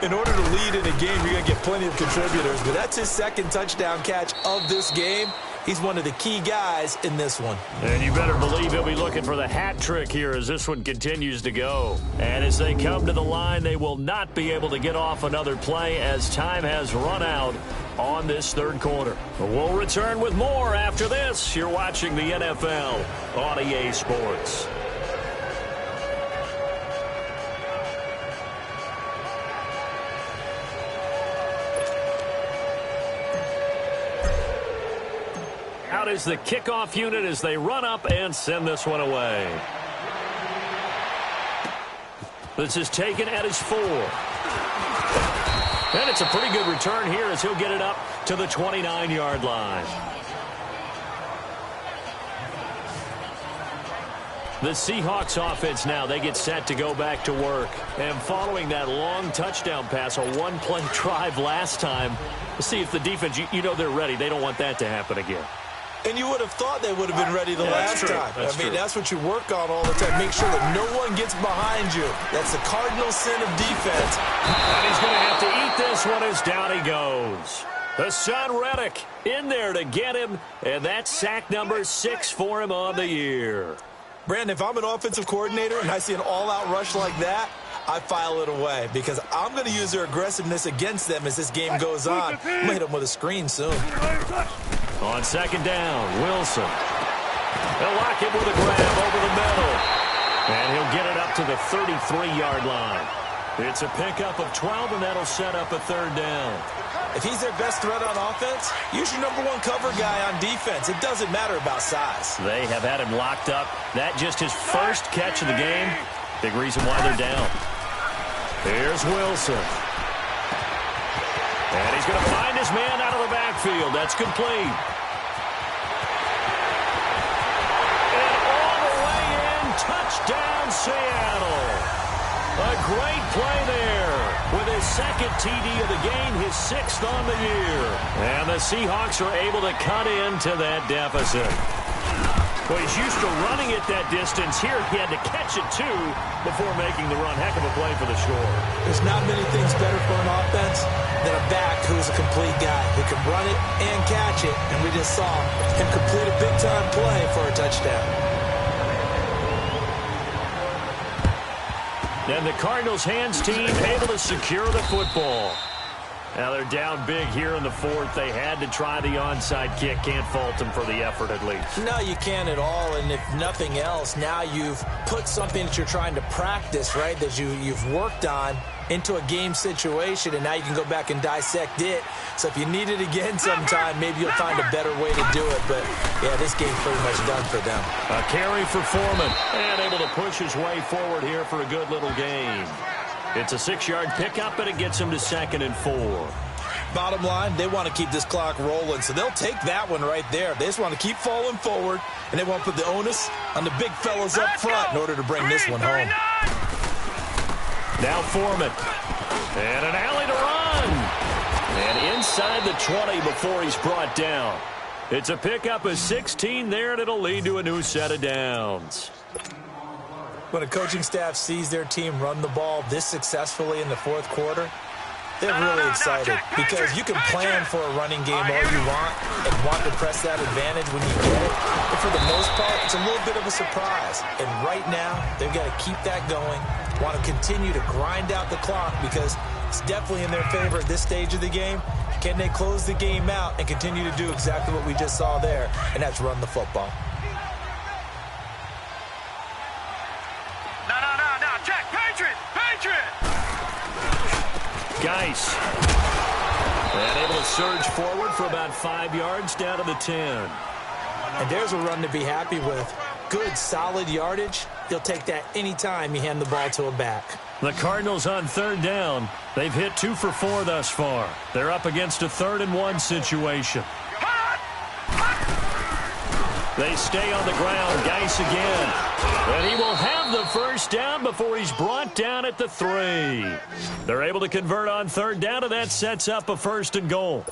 Speaker 4: In order to lead in a game, you're going to get plenty of contributors, but that's his 2nd touchdown catch of this game. He's one of the key guys in this one.
Speaker 3: And you better believe he'll be looking for the hat trick here as this one continues to go. And as they come to the line, they will not be able to get off another play as time has run out on this 3rd quarter. We'll return with more after this. You're watching the NFL on EA Sports. Out is the kickoff unit as they run up and send this one away. This is taken at his 4. And it's a pretty good return here as he'll get it up to the 29-yard line. The Seahawks offense now, they get set to go back to work. And following that long touchdown pass, a one-play drive last time, let's see if the defense, you know they're ready. They don't want that to happen again.
Speaker 4: And you would have thought they would have been ready the last time. That's what you work on all the time. Make sure that no one gets behind you. That's the cardinal sin of defense.
Speaker 3: And he's going to have to eat this one as down he goes. Hassan Reddick in there to get him, and that's sack number 6 for him on the year.
Speaker 4: Brandon, if I'm an offensive coordinator and I see an all-out rush like that, I file it away because I'm going to use their aggressiveness against them as this game goes on. I'm going to hit them with a screen soon.
Speaker 3: On second down, Wilson. They'll lock him with a grab over the middle. And he'll get it up to the 33-yard line. It's a pickup of 12, and that'll set up a third down.
Speaker 4: If he's their best threat on offense, use your number 1 cover guy on defense. It doesn't matter about size.
Speaker 3: They have had him locked up. That just his first catch of the game. Big reason why they're down. Here's Wilson. And he's going to find his man out of the backfield. That's complete. And all the way in, touchdown Seattle. A great play there with his second TD of the game, his 6th on the year. And the Seahawks are able to cut into that deficit. Well, he's used to running it that distance. Here, he had to catch it, too, before making the run. Heck of a play for the score.
Speaker 4: There's not many things better for an offense than a back who's a complete guy who can run it and catch it. And we just saw him complete a big-time play for a touchdown.
Speaker 3: And the Cardinals' hands team able to secure the football. Now they're down big here in the 4th. They had to try the onside kick. Can't fault them for the effort at least.
Speaker 4: No, you can't at all. And if nothing else, now you've put something that you're trying to practice, right, that you've worked on into a game situation, and now you can go back and dissect it. So if you need it again sometime, maybe you'll find a better way to do it. But, yeah, this game's pretty much done for them.
Speaker 3: A carry for Foreman, and able to push his way forward here for a good little gain. It's a 6-yard pickup, and it gets him to 2nd and 4.
Speaker 4: Bottom line, they want to keep this clock rolling, so they'll take that one right there. They just want to keep falling forward, and they want to put the onus on the big fellas up front in order to bring this one home.
Speaker 3: Now Foreman. And an alley to run. And inside the 20 before he's brought down. It's a pickup of 16 there, and it'll lead to a new set of downs.
Speaker 4: When a coaching staff sees their team run the ball this successfully in the 4th quarter, they're really excited because you can plan for a running game all you want and want to press that advantage when you get it. But for the most part, it's a little bit of a surprise. And right now, they've got to keep that going, want to continue to grind out the clock because it's definitely in their favor at this stage of the game. Can they close the game out and continue to do exactly what we just saw there, and that's run the football?
Speaker 3: Geis. And able to surge forward for about 5 yards down to the 10.
Speaker 4: And there's a run to be happy with. Good, solid yardage. He'll take that anytime you hand the ball to a back.
Speaker 3: The Cardinals on 3rd down. They've hit 2 for 4 thus far. They're up against a 3rd and 1 situation. They stay on the ground. Geis again. And he will have the first down before he's brought down at the 3. They're able to convert on 3rd down, and that sets up a 1st and goal.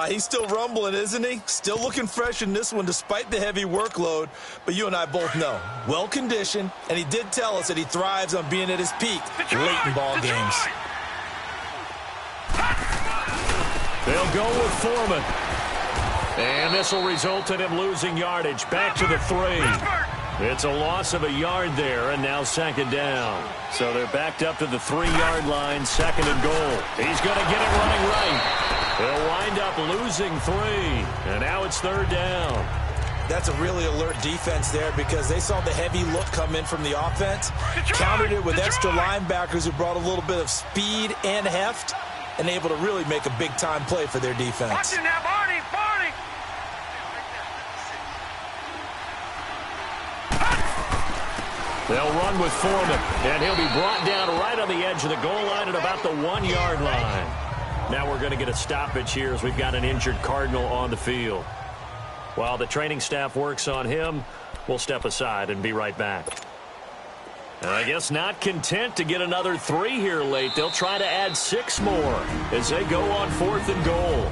Speaker 4: He's still rumbling, isn't he? Still looking fresh in this one despite the heavy workload. But you and I both know, well-conditioned, and he did tell us that he thrives on being at his peak late in ball games.
Speaker 3: They'll go with Foreman. And this will result in him losing yardage. Back to the 3. It's a loss of a yard there, and now 2nd down. So they're backed up to the 3-yard line, 2nd and goal. He's going to get it running right. They'll wind up losing 3, and now it's 3rd down.
Speaker 4: That's a really alert defense there because they saw the heavy look come in from the offense, countered it with extra linebackers who brought a little bit of speed and heft, and able to really make a big-time play for their defense.
Speaker 6: Watch it now, Barney.
Speaker 3: They'll run with Foreman, and he'll be brought down right on the edge of the goal line at about the 1-yard line. Now we're going to get a stoppage here as we've got an injured Cardinal on the field. While the training staff works on him, we'll step aside and be right back. And I guess not content to get another 3 here late. They'll try to add 6 more as they go on 4th and goal.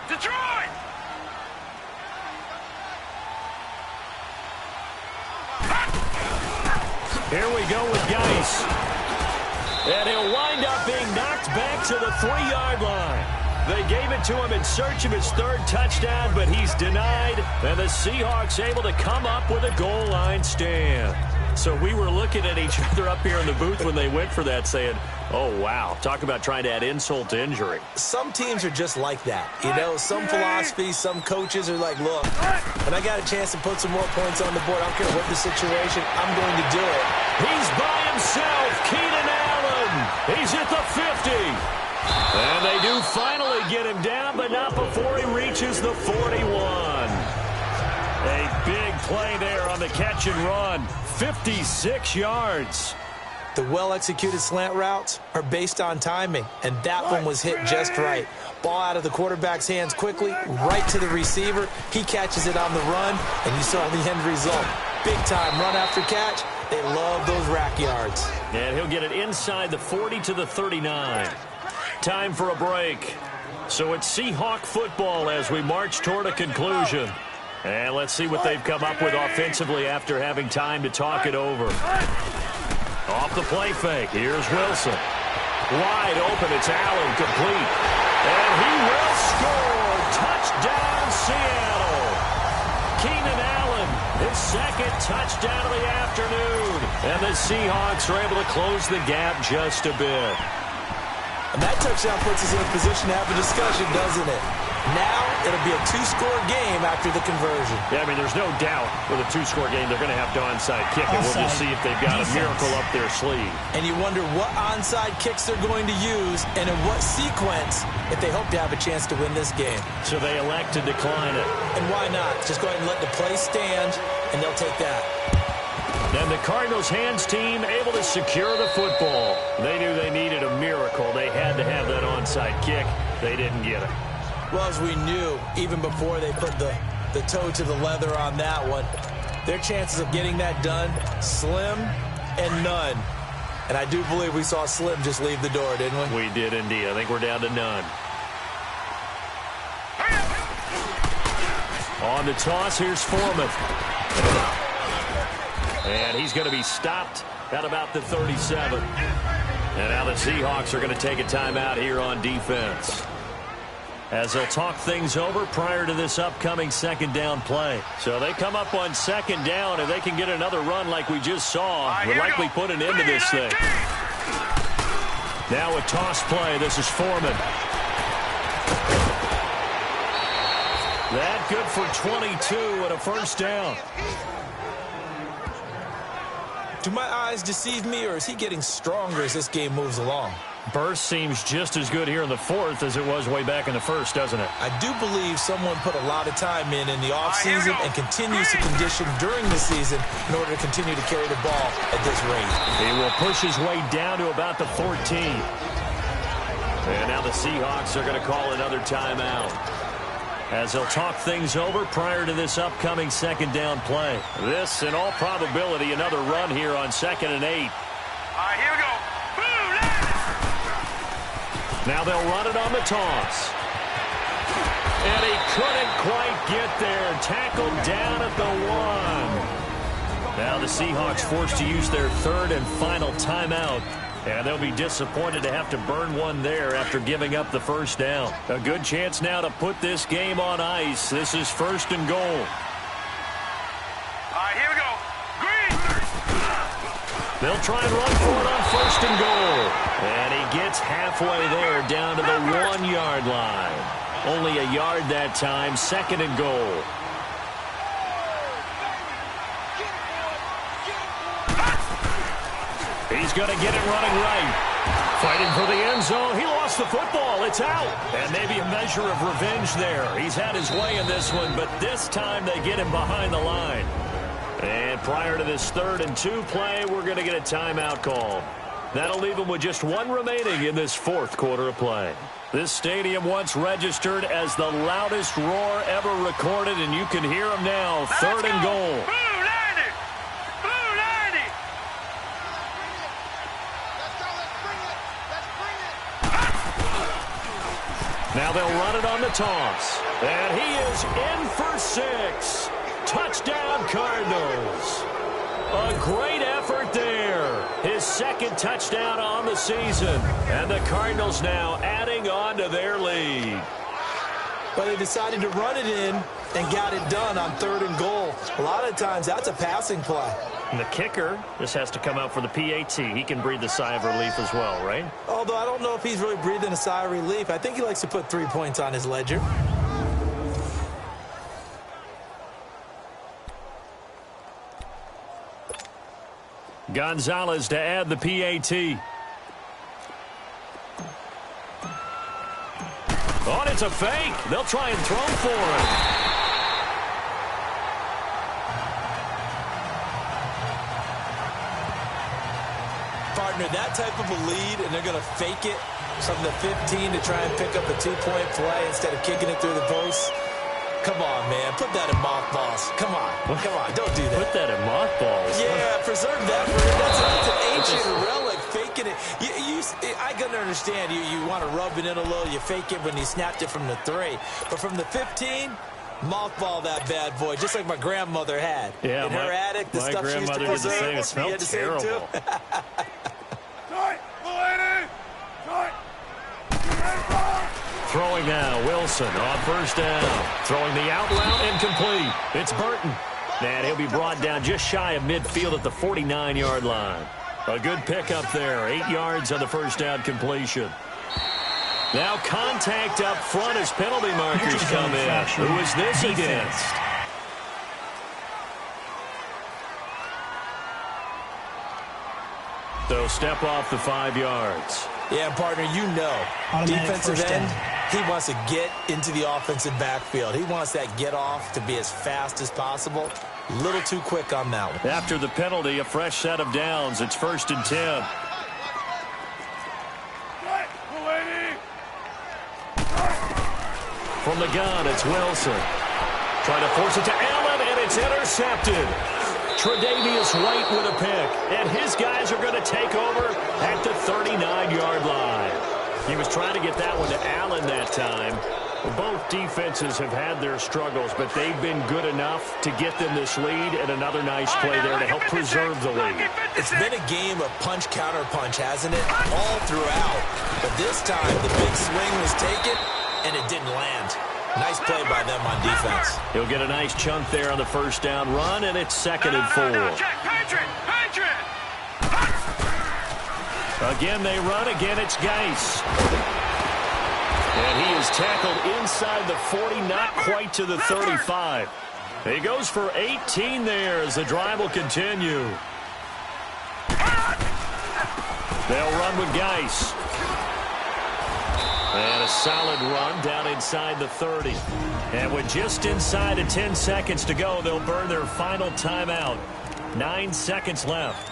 Speaker 6: Detroit!
Speaker 3: Here we go with Cardinals. And he'll wind up being knocked back to the 3-yard line. They gave it to him in search of his third touchdown, but he's denied. And the Seahawks able to come up with a goal line stand. So we were looking at each other up here in the booth when they went for that saying, oh, wow, talk about trying to add insult to injury.
Speaker 4: Some teams are just like that. You know, some philosophies, some coaches are like, look, when I got a chance to put some more points on the board, I don't care what the situation, I'm going to do it.
Speaker 3: He's by himself, Keenan Allen. He's at the 50. And they do finally get him down, but not before he reaches the 41. A big play there on the catch and run. 56 yards.
Speaker 4: The well-executed slant routes are based on timing, and that one was hit just right. Ball out of the quarterback's hands quickly, right to the receiver. He catches it on the run, and you saw the end result. Big-time run after catch. They love those rack yards.
Speaker 3: And he'll get it inside the 40 to the 39. Time for a break. So it's Seahawk football as we march toward a conclusion. And let's see what they've come up with offensively after having time to talk it over. Off the play fake, here's Wilson. Wide open, it's Allen, complete. And he will score. Touchdown, Seattle. Keenan Allen, his second touchdown of the afternoon. And the Seahawks are able to close the gap just a bit.
Speaker 4: And that touchdown puts us in a position to have a discussion, doesn't it? Now it'll be a 2-score game after the conversion.
Speaker 3: Yeah, I mean, there's no doubt with a 2-score game they're going to have to onside kick it. We'll just see if they've got a miracle up their sleeve.
Speaker 4: And you wonder what onside kicks they're going to use and in what sequence if they hope to have a chance to win this game.
Speaker 3: So they elect to decline it.
Speaker 4: And why not? Just go ahead and let the play stand, and they'll take that.
Speaker 3: And the Cardinals' hands team able to secure the football. They knew they needed a miracle. They had to have that onside kick. They didn't get it.
Speaker 4: Well, as we knew, even before they put the toe to the leather on that one, their chances of getting that done, slim and none. And I do believe we saw Slim just leave the door, didn't we?
Speaker 3: We did indeed. I think we're down to none. On the toss, here's Foreman. And he's going to be stopped at about the 37. And now the Seahawks are going to take a timeout here on defense, as they'll talk things over prior to this upcoming second down play. So they come up on second down, and they can get another run like we just saw. Will likely put an end to this thing. Now a toss play. This is Foreman. That good for 22 and a first down.
Speaker 4: Do my eyes deceive me, or is he getting stronger as this game moves along?
Speaker 3: Burst seems just as good here in the fourth as it was way back in the first, doesn't it?
Speaker 4: I do believe someone put a lot of time in the offseason and continues to condition during the season in order to continue to carry the ball at this rate.
Speaker 3: He will push his way down to about the 14. And now the Seahawks are going to call another timeout, as they'll talk things over prior to this upcoming second down play. This, in all probability, another run here on 2nd and 8.
Speaker 6: All right, here we go.
Speaker 3: Now they'll run it on the toss. And he couldn't quite get there. Tackled down at the 1. Now the Seahawks forced to use their third and final timeout. And they'll be disappointed to have to burn one there after giving up the first down. A good chance now to put this game on ice. This is 1st and goal.
Speaker 6: All right, here we go. Green.
Speaker 3: They'll try and run for it on 1st and goal. And he gets halfway there down to the 1-yard line. Only a yard that time. 2nd and goal. He's going to get it running right. Fighting for the end zone. He lost the football. It's out. And maybe a measure of revenge there. He's had his way in this one, but this time they get him behind the line. And prior to this 3rd and 2 play, we're going to get a timeout call. That'll leave him with just one remaining in this 4th quarter of play. This stadium once registered as the loudest roar ever recorded, and you can hear him now. 3rd and goal. Now they'll run it on the toss. And he is in for 6. Touchdown, Cardinals. A great effort effort there. His second touchdown on the season. And the Cardinals now adding on to their lead.
Speaker 4: But they decided to run it in and got it done on 3rd and goal. A lot of times that's a passing play.
Speaker 1: And the kicker just has to come out for the PAT. He can breathe a sigh of relief as well, right?
Speaker 4: Although I don't know if he's really breathing a sigh of relief. I think he likes to put 3 points on his ledger.
Speaker 3: Gonzalez to add the PAT. Oh, and it's a fake. They'll try and throw for it.
Speaker 4: Partner, that type of a lead, and they're going to fake it from the 15 to try and pick up a 2-point play instead of kicking it through the post. Come on, man. Put that in mothballs. Come on. Come on. Don't do that.
Speaker 1: Put that in mothballs.
Speaker 4: Yeah, preserve that for him. That's an ancient relic, faking it. I can understand. You want to rub it in a little. You fake it when you snapped it from the 3. But from the 15, mothball that bad boy, just like my grandmother had.
Speaker 1: Yeah,
Speaker 4: in her attic, the stuff she used to preserve.
Speaker 1: My grandmother did the same. It smelled terrible.
Speaker 3: Throwing now, Wilson on 1st down. Throwing the out route incomplete. It's Burton. And he'll be brought down just shy of midfield at the 49-yard line. A good pickup there. 8 yards on the 1st down completion. Now contact up front as penalty markers come in. Who is this against? So step off the 5 yards.
Speaker 4: Yeah, partner, you know, defensive end, he wants to get into the offensive backfield. He wants that get off to be as fast as possible. A little too quick on that one.
Speaker 3: After the penalty, a fresh set of downs. It's 1st and 10. From the gun, it's Wilson. Trying to force it to Allen, and it's intercepted. Tre'Davious White with a pick, and his guys are going to take over at the 39-yard line. He was trying to get that one to Allen that time. Both defenses have had their struggles, but they've been good enough to get them this lead, and another nice play there to help preserve the lead.
Speaker 4: It's been a game of punch-counter-punch, hasn't it? All throughout. But this time, the big swing was taken, and it didn't land. Nice play by them on defense.
Speaker 3: He'll get a nice chunk there on the 1st down run, and it's 2nd and 4. Again, they run. Again, it's Geis. And he is tackled inside the 40, not quite to the 35. He goes for 18 there as the drive will continue. They'll run with Geis. And a solid run down inside the 30. And with just inside of 10 seconds to go, they'll burn their final timeout. 9 seconds left.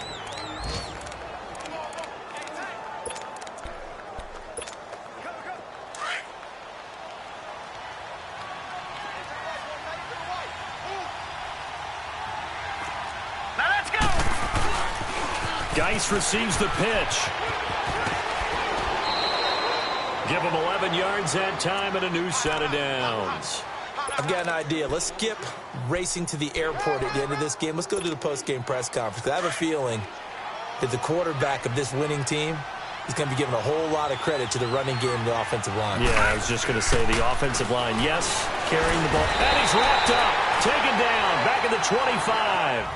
Speaker 6: Now let's go!
Speaker 3: Geis receives the pitch. Give him 11 yards that time and a new set of downs.
Speaker 4: I've got an idea. Let's skip racing to the airport at the end of this game. Let's go to the post-game press conference. I have a feeling that the quarterback of this winning team is going to be given a whole lot of credit to the running game and the offensive line.
Speaker 3: Yeah, I was just going to say the offensive line, yes, carrying the ball. And he's wrapped up, taken down, back at the 25.